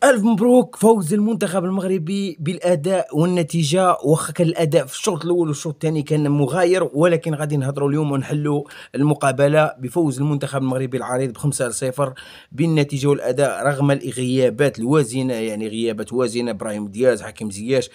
ألف مبروك فوز المنتخب المغربي بالأداء والنتيجة. واخا كان الأداء في الشوط الأول والشوط الثاني كان مغاير، ولكن غادي نهضروا اليوم ونحلوا المقابلة بفوز المنتخب المغربي العريض ب5-0 بالنتيجة والأداء رغم الغيابات الوازنة، يعني غيابات وازنة، إبراهيم دياز، حكيم زياش.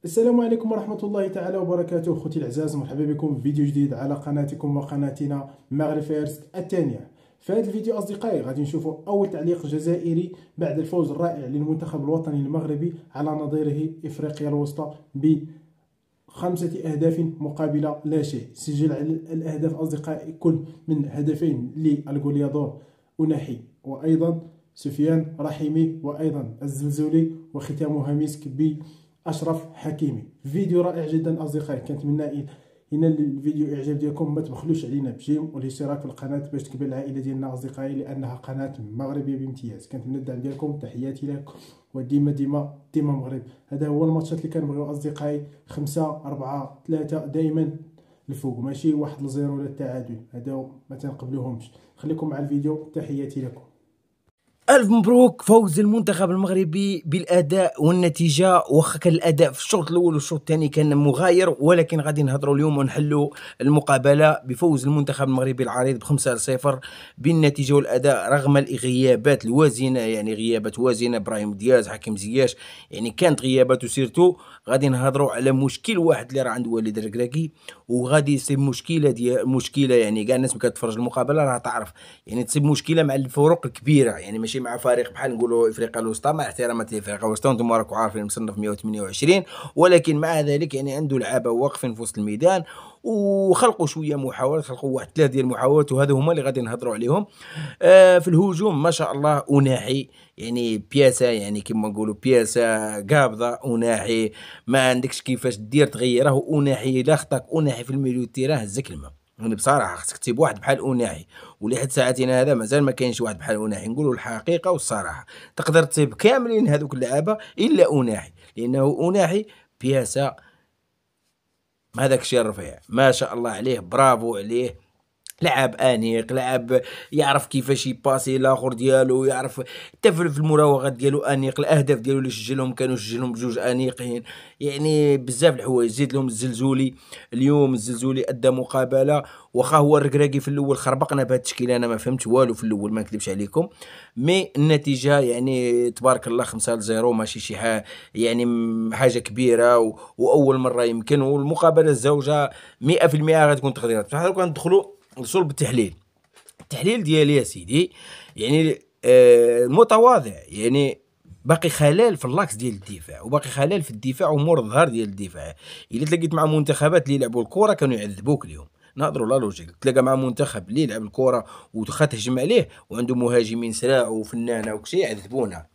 السلام عليكم ورحمة الله تعالى وبركاته. أخوتي الأعزاء، مرحبا بكم في فيديو جديد على قناتكم وقناتنا مغرب فيرست الثانية. في هذا الفيديو أصدقائي غادي نشوفوا أول تعليق جزائري بعد الفوز الرائع للمنتخب الوطني المغربي على نظيره إفريقيا الوسطى ب5 أهداف مقابل لا شيء. سجل الأهداف أصدقائي كل من هدفين للغوليادور أناحي وأيضا سفيان رحيمي وأيضا الزلزولي، وختامها مسك أشرف حكيمي. فيديو رائع جدا أصدقائي، كنتمنى إن الفيديو إعجاب ديالكم، ما تبخلوش علينا بجيم والاشتراك في القناة باش تكبر العائلة ديالنا أصدقائي، لأنها قناة مغربية بامتياز. كنتمنى الدعم ديالكم، تحياتي لكم وديما ديما ديما مغرب. هذا هو الماتشات اللي كنبغيو أصدقائي، 5-4-3 دائما الفوق، ماشي 1-0 ولا التعادل، هذا ما تنقبلوهمش. خليكم مع الفيديو، تحياتي لكم. ألف مبروك فوز المنتخب المغربي بالأداء والنتيجة. واخا كان الأداء في الشوط الأول والشوط الثاني كان مغاير، ولكن غادي نهضروا اليوم ونحلوا المقابلة بفوز المنتخب المغربي العريض ب5-0 بالنتيجة والأداء رغم الغيابات الوازنة، يعني غيابات وازنة، إبراهيم دياز، حكيم زياش، يعني كانت غيابات. سيرتو غادي نهضروا على مشكل واحد اللي راه عند وليد الركراكي، وغادي يصيب مشكلة يعني كاع الناس اللي كتفرج المقابلة راه تعرف، يعني تصيب مشكلة مع الفروق الكبيرة، يعني ماشي مع فريق بحال نقولوا افريقيا الوسطى، مع احترامات لافريقيا الوسطى وانتم راكم عارفين مصنف 128، ولكن مع ذلك يعني عنده لعابه واقفين في وسط الميدان وخلقوا شويه محاولات، خلقوا واحد 3 ديال المحاولات، وهذو هما اللي غادي نهضروا عليهم. في الهجوم ما شاء الله أناحي، يعني بياسه، يعني كما نقولوا بياسه قابضه. أناحي ما عندكش كيفاش دير تغيره. أناحي لا خطاك أناحي في الميليو تيران هزك الماء، يعني بصراحه خصك تسيب واحد بحال أناحي، ولحد ساعتنا هذا مازال ما كاينش واحد بحال أناحي، نقولوا الحقيقه والصراحه. تقدر تصيب كاملين هذوك اللعابه الا أناحي، لانه أناحي بياسه هذاك الشيء الرفيع ما شاء الله عليه، برافو عليه. لعب انيق، لعب يعرف كيفاش يباسي الاخر ديالو، يعرف حتى في المراوغات ديالو انيق. الاهداف ديالو اللي سجلهم كانوا سجلهم بجوج انيقين، يعني بزاف الحوايج. زيد لهم الزلزولي، اليوم الزلزولي ادى مقابله، واخا هو الركراكي في الاول خربقنا بهذا التشكيل، انا ما فهمت والو في الاول ما نكذبش عليكم، مي النتيجه يعني تبارك الله 5-0 ماشي شي يعني حاجه كبيره واول مره يمكن. والمقابله الزوجه 100% غتكون تقديرات. بصح كندخلوا نصلب التحليل ديالي يا سيدي، يعني متواضع، يعني باقي خلال في اللاكس ديال الدفاع، وباقي خلال في الدفاع ومور الظهر ديال الدفاع. الا تلاقيت مع منتخبات اللي يلعبوا الكره كانوا يعذبوك اليوم، نهضروا لا لوجيك. تلاقى مع منتخب اللي يلعب الكره وتخا تهجم عليه وعنده مهاجمين سراع وفنانه وكشي،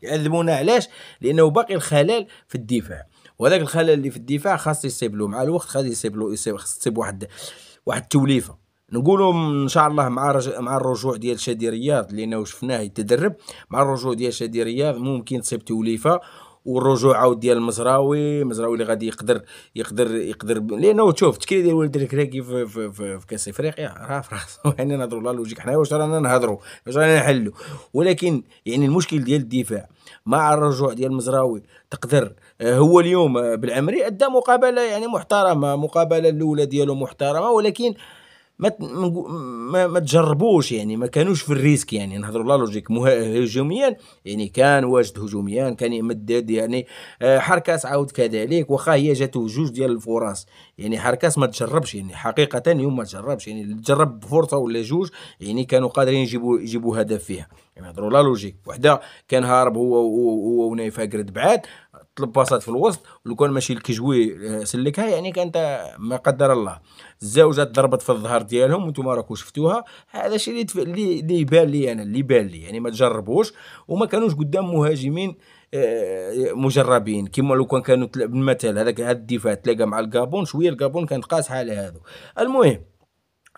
يعذبونا علاش؟ لانه باقي الخلل في الدفاع، وهذاك الخلل اللي في الدفاع خاص يصيب له مع الوقت، خاص يصيب واحد التوليفه. نقولوا ان شاء الله مع الرجوع ديال شادي رياض، لانه شفناه يتدرب، مع الرجوع ديال شادي رياض ممكن تصيب توليفه. والرجوع عاود ديال المزراوي اللي غادي يقدر لانه تشوف التشكيله ديال ولد الكراكي في كاس افريقيا راه في راسو يعني نهضروا لا لوجيك. حنا واش رانا نهضروا، واش رانا نحلوا؟ ولكن يعني المشكل ديال الدفاع مع الرجوع ديال المزراوي تقدر. هو اليوم بالعمري ادى مقابله يعني محترمه، مقابله الاولى ديالو محترمه، ولكن ما تجربوش، يعني ما كانوش في الريسك، يعني نهضروا لا لوجيك. هجوميا يعني كان واجد هجوميا، كان يمدد يعني. حركاس عاود كذلك، واخا هي جاتو جوج ديال الفرص، يعني حركاس ما تجربش، يعني حقيقه اليوم ما تجربش، يعني تجرب بفرصه ولا جوج يعني كانوا قادرين يجيبوا هدف فيها. يعني نهضروا لا لوجيك. وحده كان هارب هو ونايف قرد بعاد، طلب باصات في الوسط، ولو كان ماشي الكجوي سلكها يعني كانت ما قدر الله. الزوجه ضربت في الظهر ديالهم وانتم راكم شفتوها. هذا الشيء اللي يبان لي انا، اللي يبان لي يعني ما تجربوش، وما كانوش قدام مهاجمين مجربين. كما لو كانوا بالمثل هذا الدفاع تلاقى مع الكابون شويه، الكابون كانت قاصحه على هذا. المهم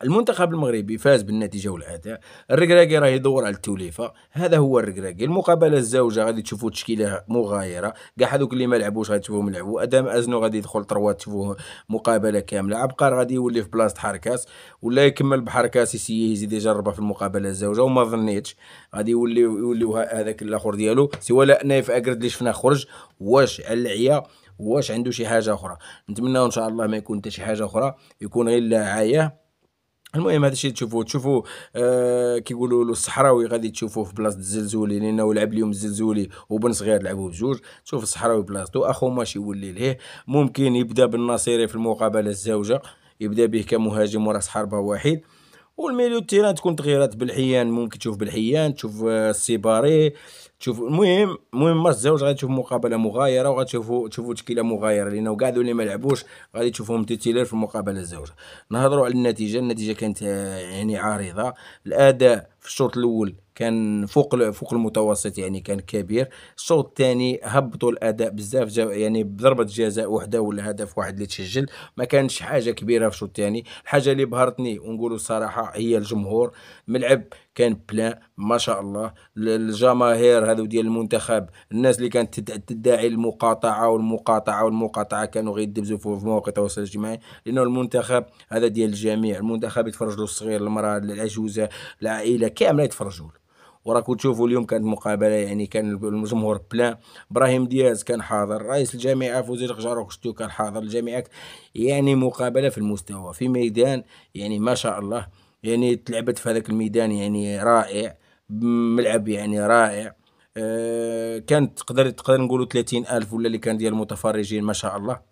المنتخب المغربي فاز بالنتيجه والاداء. الركراكي راه يدور على التوليفه، هذا هو الركراكي. المقابله الزوجه غادي تشوفوا تشكيله مغايره، كاع هذوك اللي ما لعبوش غادي تشوفوهم يلعبوا. ادم ازنو غادي يدخل طروات تشوفوه مقابله كامله. عبقر غادي يولي في بلاصه حركاس ولا يكمل بحركاس يزيد يجربها في المقابله الزوجه، وما ظنيتش غادي يوليو هذاك الاخر ديالو سوى لا نايف اكرد اللي شفناه خرج. واش على العيا، واش عنده شي حاجه اخرى؟ نتمنى ان شاء الله ما يكون حتى شي حاجه اخرى، يكون غير العيا. المهم هذا الشيء تشوفوه كيقولوا له الصحراوي غادي تشوفوه في بلاصه الزلزولي، لانه لعب اليوم الزلزولي وبن صغير لعبوا بجوج. تشوف الصحراوي بلاصتو، اخو ماشي يولي ليه. ممكن يبدا بالناصيري في المقابله الزوجه، يبدا به كمهاجم وراس حربه واحد. والميليو تيران تكون تغييرات بالحيان، ممكن تشوف بالحيان، تشوف السيباري، تشوف المهم ماتش الزوج غادي تشوف مقابله مغايره، تشوفوا تشكيله مغايره، لانه كاع اللي ما لعبوش غادي تشوفهم تيتيلر في المقابله الزوجه. نهضروا على النتيجه كانت يعني عارضه. الاداء في الشوط الاول كان فوق المتوسط، يعني كان كبير. الشوط الثاني هبطوا الاداء بزاف، يعني بضربه جزاء وحده ولا هدف واحد اللي تسجل، ما كانش حاجه كبيره في الشوط الثاني. الحاجه اللي بهرتني ونقولوا الصراحه هي الجمهور. الملعب كان بلان ما شاء الله. الجماهير هذو ديال المنتخب، الناس اللي كانت تدعي المقاطعه كانوا غير يدبزوا في مواقع التواصل الاجتماعي، لانه المنتخب هذا ديال الجميع. المنتخب يتفرج له الصغير، المراه، العجوزه، العائله كامله يتفرجوا له. وراكم تشوفوا اليوم كانت مقابله، يعني كان الجمهور بلان. ابراهيم دياز كان حاضر، رئيس الجامعه في وزير القجاره شتو كان حاضر، الجامعه. يعني مقابله في المستوى، في ميدان يعني ما شاء الله، يعني تلعبت في هذاك الميدان يعني رائع، ملعب يعني رائع. كانت تقدر نقولوا 30,000 ولا اللي كان ديال المتفرجين ما شاء الله.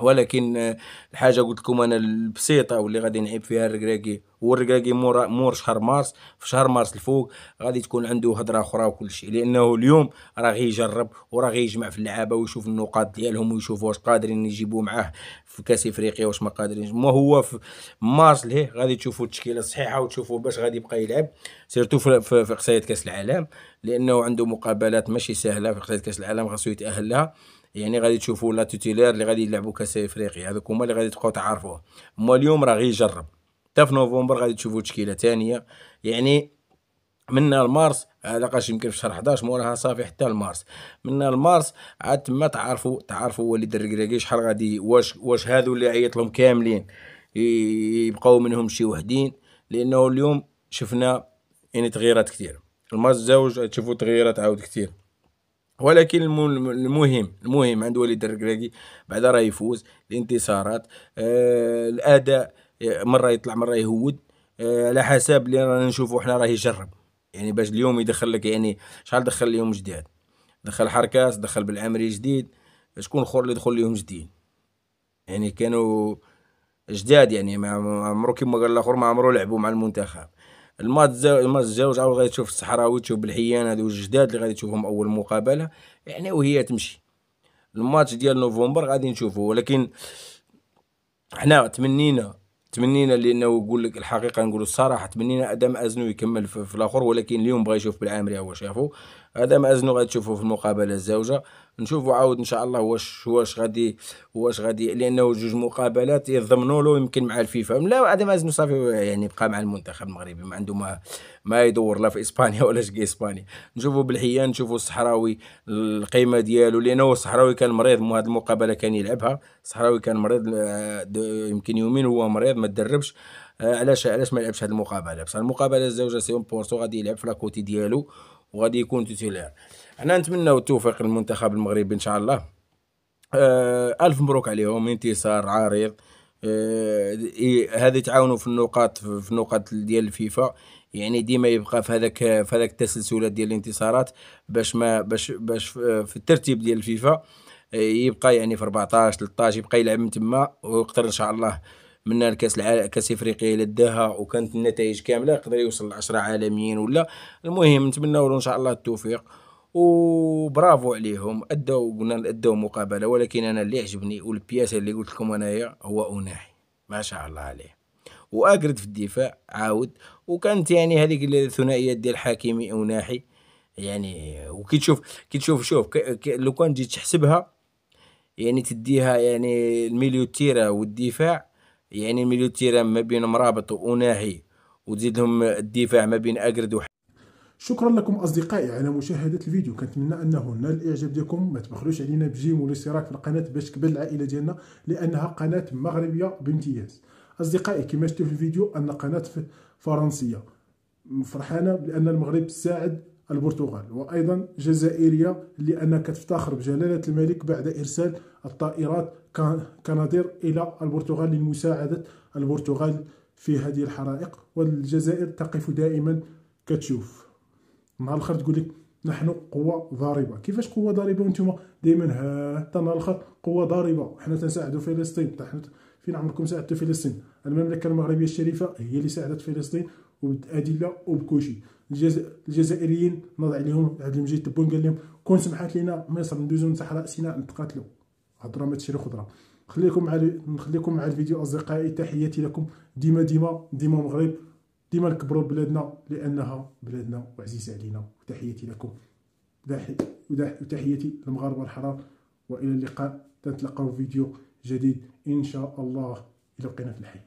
ولكن الحاجه قلت لكم انا البسيطه واللي غادي نعيب فيها الركراكي، هو الركراكي مور شهر مارس. في شهر مارس الفوق غادي تكون عنده هضره اخرى وكل شيء، لانه اليوم راه غيجرب وراه غيجمع في اللعابه ويشوف النقاط ديالهم ويشوف واش قادرين يجيبوا معاه في كاس افريقيا واش ما قادرين. ما هو في مارس ليه غادي تشوفوا التشكيله الصحيحه وتشوفوا باش غادي يبقى يلعب، سيرتو في قصايه كاس العالم، لانه عنده مقابلات ماشي سهله في قصايه كاس العالم خاصو يتاهل لها. يعني غادي تشوفوا لا توتيلير اللي غادي يلعبوا كاس افريقيا، هذوك هما اللي غادي تبقاو تعرفوهم. اما اليوم راه غيجرب. حتى في نوفمبر غادي تشوفوا تشكيله ثانيه، يعني من لمارس لقاش يمكن في شهر 11 موراها صافي حتى لمارس. من لمارس عاد تما تعرفوا وليد الركراكي شحال غادي، واش هادو اللي عيط لهم كاملين يبقاو منهم شي وحدين. لانه اليوم شفنا يعني تغييرات كثيره. الماتش الزوج تشوفوا تغييرات عاود كثير. ولكن المهم عند وليد الركراكي بعدا راه يفوز. الانتصارات، الاداء، مره يطلع مره يهود، على حسب اللي رانا نشوفوا حنا راه يجرب. يعني باش اليوم يدخل لك، يعني شحال دخل اليوم جداد، دخل حركاس، دخل بالعمري جديد. شكون اخر اللي دخل لهم جديد؟ يعني كانوا جداد، يعني ما عمرو كيما قال الاخر ما عمرو لعبوا مع المنتخب. الماتش الزوج عاود غادي تشوف الصحراوي، تشوف بالحيان، هادو الجداد اللي غادي تشوفهم اول مقابله، يعني وهي تمشي. الماتش ديال نوفمبر غادي نشوفوه. ولكن حنا تمنينا لانه يقول لك الحقيقه، نقولوا الصراحه، تمنينا ادم ازنو يكمل في الاخر. ولكن اليوم بغى يشوف بالعامريه هو شافو. ادم ازنو غادي تشوفوه في المقابله الزوجه. نشوفوا عاود ان شاء الله واش غادي لانه جوج مقابلات يضمنوا له يمكن مع الفيفا. لا ادم ازنو صافي يعني بقى مع المنتخب المغربي، ما عنده ما يدور لا في اسبانيا ولا شكي اسبانيا. نشوفوا بالحيان، نشوفوا الصحراوي القيمه ديالو، لانه الصحراوي كان مريض هذه المقابله كان يلعبها. الصحراوي كان مريض، يمكن يومين هو مريض ما تدربش. علاش ما لعبش هذه المقابله؟ بصح المقابله الزوجه سيون بورتو غادي يلعب في لاكوتي ديالو وغادي يكون توتيلير. حنا نتمناو التوفيق للمنتخب المغربي ان شاء الله. الف مبروك عليهم، انتصار عريض. هذه تعاونوا في النقاط ديال الفيفا، يعني ديما يبقى في هذاك التسلسلات ديال الانتصارات، باش ما باش في الترتيب ديال الفيفا يبقى يعني في 14 13 يبقى يلعب من تما، ويقدر ان شاء الله من الكاس العالم كاس افريقيا الا داها وكانت النتائج كامله يقدر يوصل ل 10 عالميين ولا. المهم نتمنوا له ان شاء الله التوفيق، وبرافو عليهم. ادوا مقابله. ولكن انا اللي عجبني والبياسه اللي قلت لكم انايا هو اناحي، ما شاء الله عليه، واجرد في الدفاع عاود. وكانت يعني هذيك الثنائيات ديال حكيمي اناحي، يعني وكي تشوف شوف لو كان جيت تحسبها، يعني تديها يعني الميليو تيرا والدفاع، يعني الميليو تيران ما بين مرابط وناهي، وتزيد لهم الدفاع ما بين اكرد شكرا لكم اصدقائي على مشاهده الفيديو. كنتمنى انه نال الاعجاب ديالكم. ما تبخلوش علينا بجيم والاشتراك في القناه باش تكبر العائله ديالنا، لانها قناه مغربيه بامتياز. اصدقائي كما شفتوا في الفيديو ان قناه فرنسيه فرحانه لان المغرب ساعد البرتغال، وايضا جزائريه لانها كتفتخر بجلاله الملك بعد ارسال الطائرات كنادير الى البرتغال لمساعده البرتغال في هذه الحرائق. والجزائر تقف دائما كتشوف. نهار الاخر تقول لك نحن قوه ضاربه. كيفاش قوه ضاربه وانتم دائما حتى نهار الاخر قوه ضاربه؟ حنا تنساعدوا فلسطين. فين عمركم ساعدتوا فلسطين؟ المملكه المغربيه الشريفه هي اللي ساعدت فلسطين وبالادله وبكلشي. الجزائريين نضع عليهم عبد المجيد تبون قال لهم كون سمحت لنا مصر ندوزو من صحراء سيناء نتقاتلوا. هضره ما تشري خضره. نخليكم مع الفيديو اصدقائي. تحياتي لكم. ديما ديما ديما مغرب، ديما نكبروا بلادنا لانها بلادنا وعزيزه علينا. وتحياتي لكم وتحياتي للمغاربه الحرام. والى اللقاء. نتلاقاو في فيديو جديد ان شاء الله. الى بقينا في الحياه.